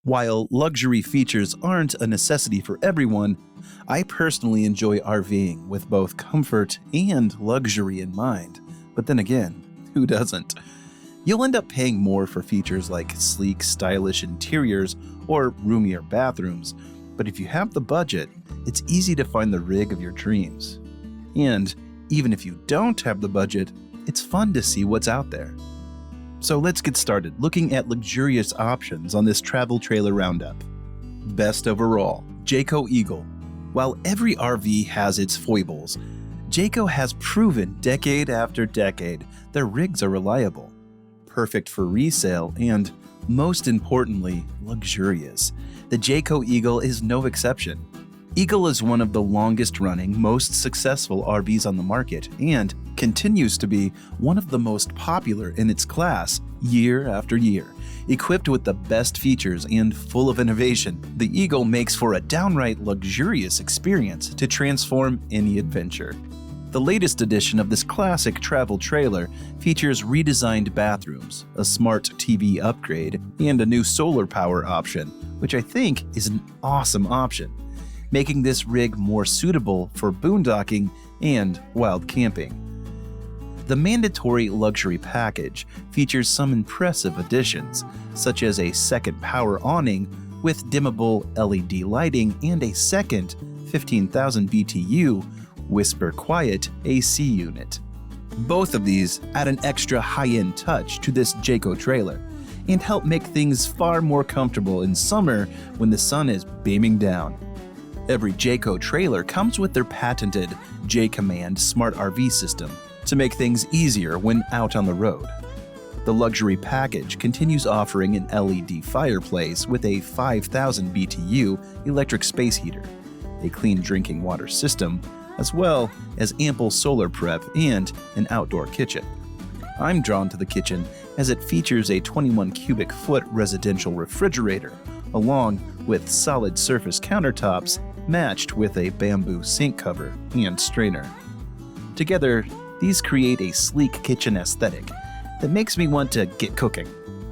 While luxury features aren't a necessity for everyone, I personally enjoy RVing with both comfort and luxury in mind. But then again, who doesn't? You'll end up paying more for features like sleek, stylish interiors or roomier bathrooms, but if you have the budget, it's easy to find the rig of your dreams. And even if you don't have the budget, it's fun to see what's out there. So let's get started looking at luxurious options on this travel trailer roundup. Best overall, Jayco Eagle. While every RV has its foibles, Jayco has proven decade after decade their rigs are reliable, perfect for resale, and, most importantly, luxurious. The Jayco Eagle is no exception. Eagle is one of the longest-running, most successful RVs on the market and continues to be one of the most popular in its class year after year. Equipped with the best features and full of innovation, the Eagle makes for a downright luxurious experience to transform any adventure. The latest edition of this classic travel trailer features redesigned bathrooms, a smart TV upgrade, and a new solar power option, which I think is an awesome option, making this rig more suitable for boondocking and wild camping. The mandatory luxury package features some impressive additions, such as a second power awning with dimmable LED lighting and a second 15,000 BTU Whisper Quiet AC unit. Both of these add an extra high-end touch to this Jayco trailer and help make things far more comfortable in summer when the sun is beaming down. Every Jayco trailer comes with their patented J-Command smart RV system to make things easier when out on the road. The luxury package continues offering an LED fireplace with a 5,000 BTU electric space heater, a clean drinking water system, as well as ample solar prep and an outdoor kitchen. I'm drawn to the kitchen as it features a 21 cubic foot residential refrigerator, along with solid surface countertops matched with a bamboo sink cover and strainer. Together, these create a sleek kitchen aesthetic that makes me want to get cooking.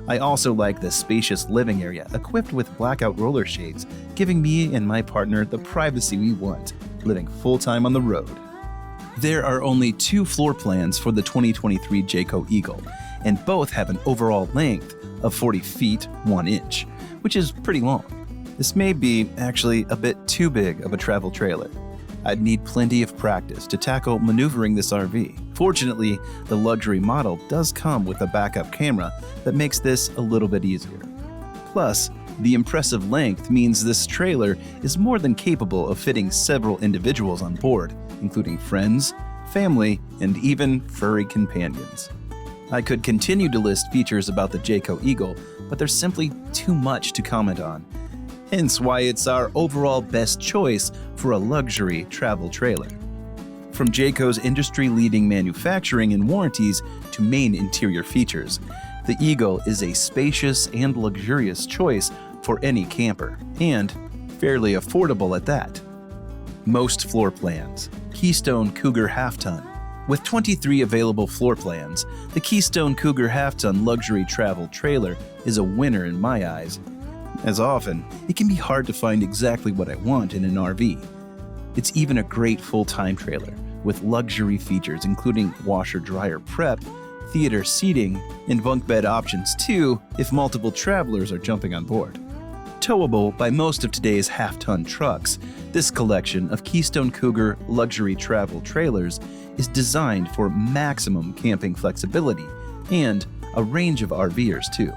I also like the spacious living area equipped with blackout roller shades, giving me and my partner the privacy we want, living full-time on the road. There are only 2 floor plans for the 2023 Jayco Eagle, and both have an overall length of 40 feet 1 inch, which is pretty long. This may be actually a bit too big of a travel trailer. I'd need plenty of practice to tackle maneuvering this RV. Fortunately, the luxury model does come with a backup camera that makes this a little bit easier. Plus, the impressive length means this trailer is more than capable of fitting several individuals on board, including friends, family, and even furry companions. I could continue to list features about the Jayco Eagle, but there's simply too much to comment on. Hence why it's our overall best choice for a luxury travel trailer. From Jayco's industry-leading manufacturing and warranties to main interior features, the Eagle is a spacious and luxurious choice for any camper, and fairly affordable at that. Most floor plans. Keystone Cougar Half-Ton. With 23 available floor plans, the Keystone Cougar Half-Ton luxury travel trailer is a winner in my eyes. As often, it can be hard to find exactly what I want in an RV. It's even a great full-time trailer with luxury features including washer-dryer prep, theater seating, and bunk bed options too if multiple travelers are jumping on board. Towable by most of today's half-ton trucks, this collection of Keystone Cougar luxury travel trailers is designed for maximum camping flexibility and a range of RVers too.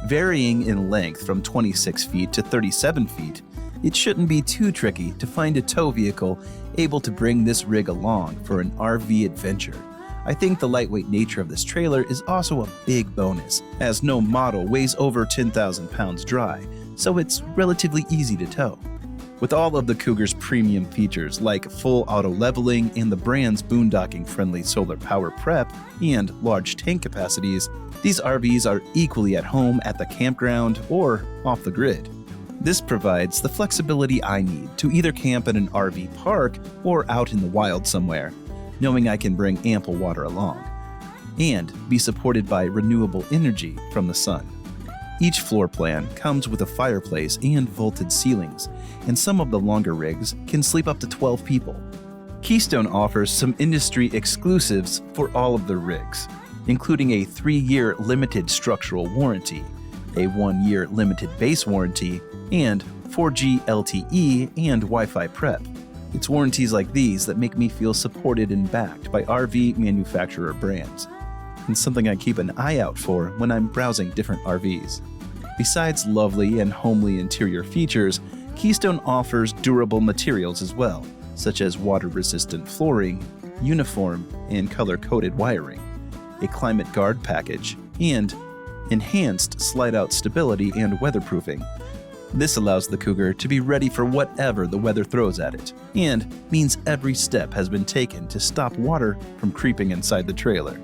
Varying in length from 26 feet to 37 feet, it shouldn't be too tricky to find a tow vehicle able to bring this rig along for an RV adventure. I think the lightweight nature of this trailer is also a big bonus, as no model weighs over 10,000 pounds dry, so it's relatively easy to tow. With all of the Cougar's premium features like full auto leveling and the brand's boondocking-friendly solar power prep and large tank capacities, these RVs are equally at home at the campground or off the grid. This provides the flexibility I need to either camp at an RV park or out in the wild somewhere, knowing I can bring ample water along, and be supported by renewable energy from the sun. Each floor plan comes with a fireplace and vaulted ceilings, and some of the longer rigs can sleep up to 12 people. Keystone offers some industry exclusives for all of their rigs, including a 3-year limited structural warranty, a 1-year limited base warranty, and 4G LTE and Wi-Fi prep. It's warranties like these that make me feel supported and backed by RV manufacturer brands, and something I keep an eye out for when I'm browsing different RVs. Besides lovely and homely interior features, Keystone offers durable materials as well, such as water-resistant flooring, uniform and color-coded wiring, a climate guard package, and enhanced slide-out stability and weatherproofing. This allows the Cougar to be ready for whatever the weather throws at it, and means every step has been taken to stop water from creeping inside the trailer.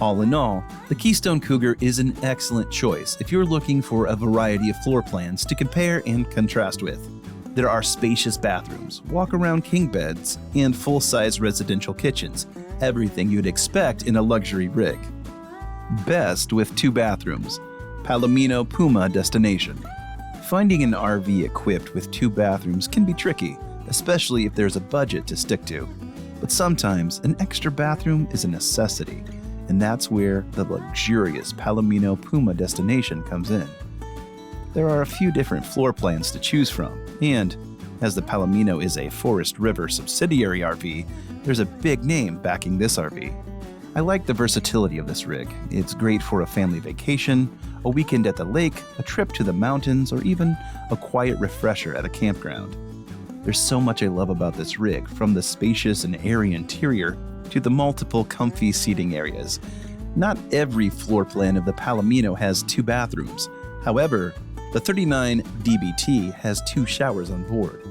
All in all, the Keystone Cougar is an excellent choice if you're looking for a variety of floor plans to compare and contrast with. There are spacious bathrooms, walk-around king beds, and full-size residential kitchens, everything you'd expect in a luxury rig. Best with 2 bathrooms, Palomino Puma destination. Finding an RV equipped with 2 bathrooms can be tricky, especially if there's a budget to stick to. But sometimes an extra bathroom is a necessity, and that's where the luxurious Palomino Puma destination comes in. There are a few different floor plans to choose from, and as the Palomino is a Forest River subsidiary RV, there's a big name backing this RV. I like the versatility of this rig. It's great for a family vacation, a weekend at the lake, a trip to the mountains, or even a quiet refresher at a campground. There's so much I love about this rig, from the spacious and airy interior to the multiple comfy seating areas. Not every floor plan of the Palomino has 2 bathrooms. However, the 39 DBT has 2 showers on board.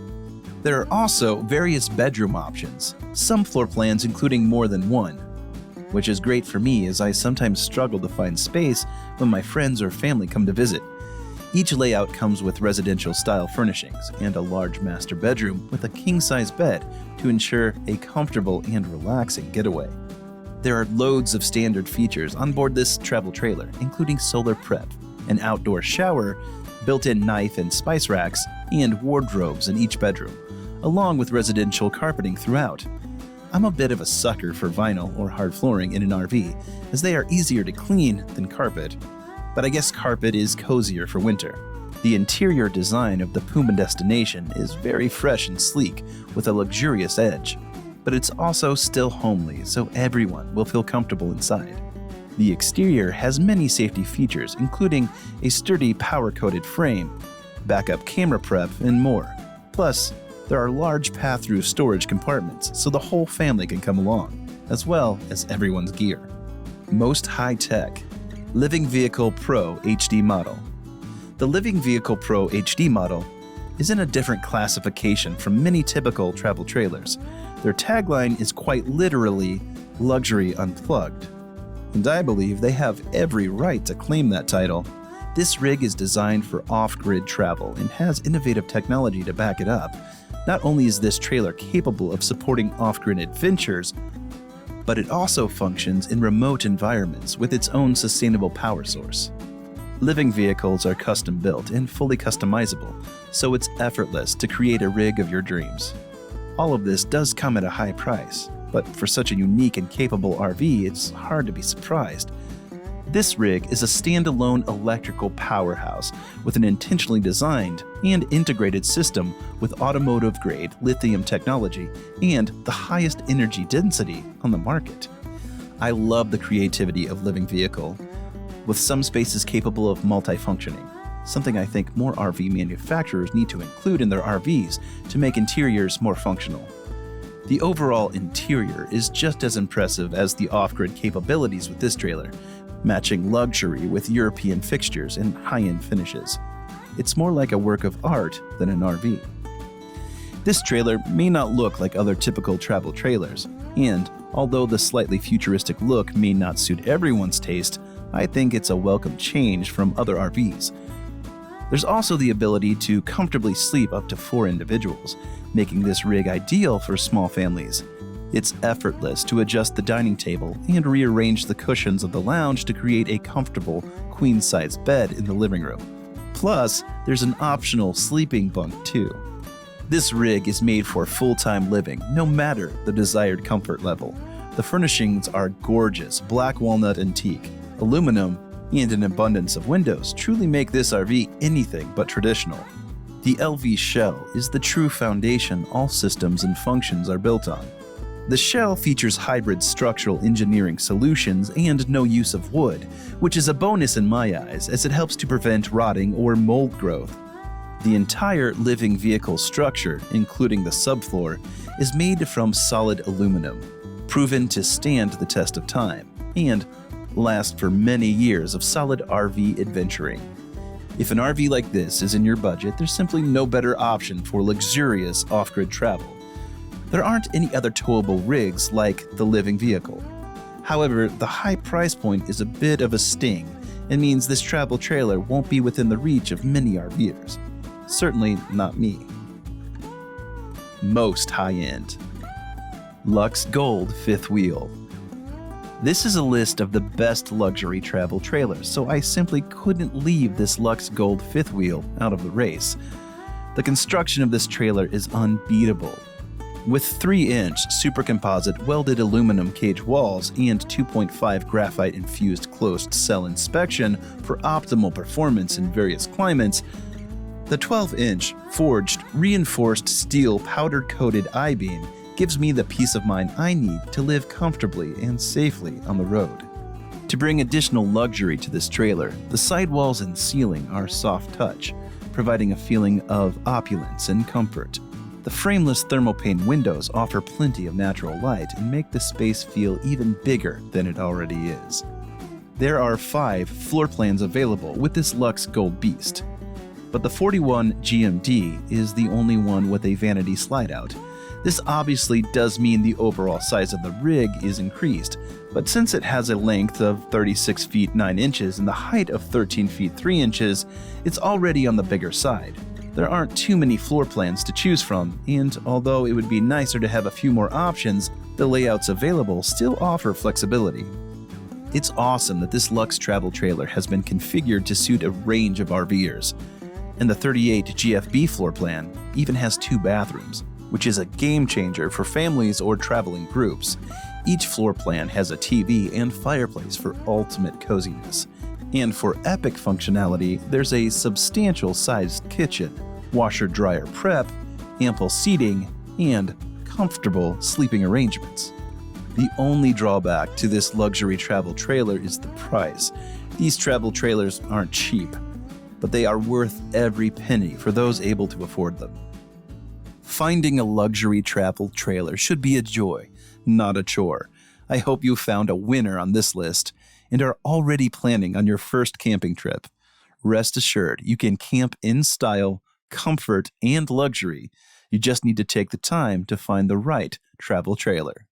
There are also various bedroom options, some floor plans including more than 1, which is great for me as I sometimes struggle to find space when my friends or family come to visit. Each layout comes with residential-style furnishings and a large master bedroom with a king-size bed to ensure a comfortable and relaxing getaway. There are loads of standard features on board this travel trailer, including solar prep, an outdoor shower, built-in knife and spice racks, and wardrobes in each bedroom, along with residential carpeting throughout. I'm a bit of a sucker for vinyl or hard flooring in an RV, as they are easier to clean than carpet. But I guess carpet is cozier for winter. The interior design of the Puma destination is very fresh and sleek, with a luxurious edge. But it's also still homely, so everyone will feel comfortable inside. The exterior has many safety features, including a sturdy power-coated frame, backup camera prep, and more. Plus, there are large pass-through storage compartments, so the whole family can come along, as well as everyone's gear. Most high-tech, Living Vehicle Pro HD model. The Living Vehicle Pro HD model is in a different classification from many typical travel trailers. Their tagline is quite literally Luxury Unplugged, and I believe they have every right to claim that title. This rig is designed for off-grid travel and has innovative technology to back it up. Not only is this trailer capable of supporting off-grid adventures, but it also functions in remote environments with its own sustainable power source. Living vehicles are custom-built and fully customizable, so it's effortless to create a rig of your dreams. All of this does come at a high price, but for such a unique and capable RV, it's hard to be surprised. This rig is a standalone electrical powerhouse with an intentionally designed and integrated system with automotive-grade lithium technology and the highest energy density on the market. I love the creativity of Living Vehicle, with some spaces capable of multifunctioning, something I think more RV manufacturers need to include in their RVs to make interiors more functional. The overall interior is just as impressive as the off-grid capabilities with this trailer, matching luxury with European fixtures and high-end finishes. It's more like a work of art than an RV. This trailer may not look like other typical travel trailers, and although the slightly futuristic look may not suit everyone's taste, I think it's a welcome change from other RVs. There's also the ability to comfortably sleep up to 4 individuals, making this rig ideal for small families. It's effortless to adjust the dining table and rearrange the cushions of the lounge to create a comfortable, queen-size bed in the living room. Plus, there's an optional sleeping bunk too. This rig is made for full-time living, no matter the desired comfort level. The furnishings are gorgeous, black walnut antique, aluminum, and an abundance of windows truly make this RV anything but traditional. The LV shell is the true foundation all systems and functions are built on. The shell features hybrid structural engineering solutions and no use of wood, which is a bonus in my eyes as it helps to prevent rotting or mold growth. The entire living vehicle structure, including the subfloor, is made from solid aluminum, proven to stand the test of time, and last for many years of solid RV adventuring. If an RV like this is in your budget, there's simply no better option for luxurious off-grid travel. There aren't any other towable rigs like the living vehicle. However, the high price point is a bit of a sting and means this travel trailer won't be within the reach of many RVers. Certainly not me. Most high-end. Luxe Gold Fifth Wheel. This is a list of the best luxury travel trailers, so I simply couldn't leave this Luxe Gold Fifth Wheel out of the race. The construction of this trailer is unbeatable. With 3-inch super composite welded aluminum cage walls and 2.5 graphite-infused closed cell inspection for optimal performance in various climates, the 12-inch forged reinforced steel powder-coated I-beam gives me the peace of mind I need to live comfortably and safely on the road. To bring additional luxury to this trailer, the sidewalls and ceiling are soft touch, providing a feeling of opulence and comfort. The frameless thermopane windows offer plenty of natural light and make the space feel even bigger than it already is. There are 5 floor plans available with this Luxe Gold Beast, but the 41 GMD is the only one with a vanity slide-out. This obviously does mean the overall size of the rig is increased, but since it has a length of 36 feet 9 inches and the height of 13 feet 3 inches, it's already on the bigger side. There aren't too many floor plans to choose from, and although it would be nicer to have a few more options, the layouts available still offer flexibility. It's awesome that this Luxe travel trailer has been configured to suit a range of RVers, and the 38 GFB floor plan even has 2 bathrooms, which is a game changer for families or traveling groups. Each floor plan has a TV and fireplace for ultimate coziness. And for epic functionality, there's a substantial sized kitchen, washer-dryer prep, ample seating, and comfortable sleeping arrangements. The only drawback to this luxury travel trailer is the price. These travel trailers aren't cheap, but they are worth every penny for those able to afford them. Finding a luxury travel trailer should be a joy, not a chore. I hope you found a winner on this list and are already planning on your first camping trip. Rest assured, you can camp in style, comfort, and luxury. You just need to take the time to find the right travel trailer.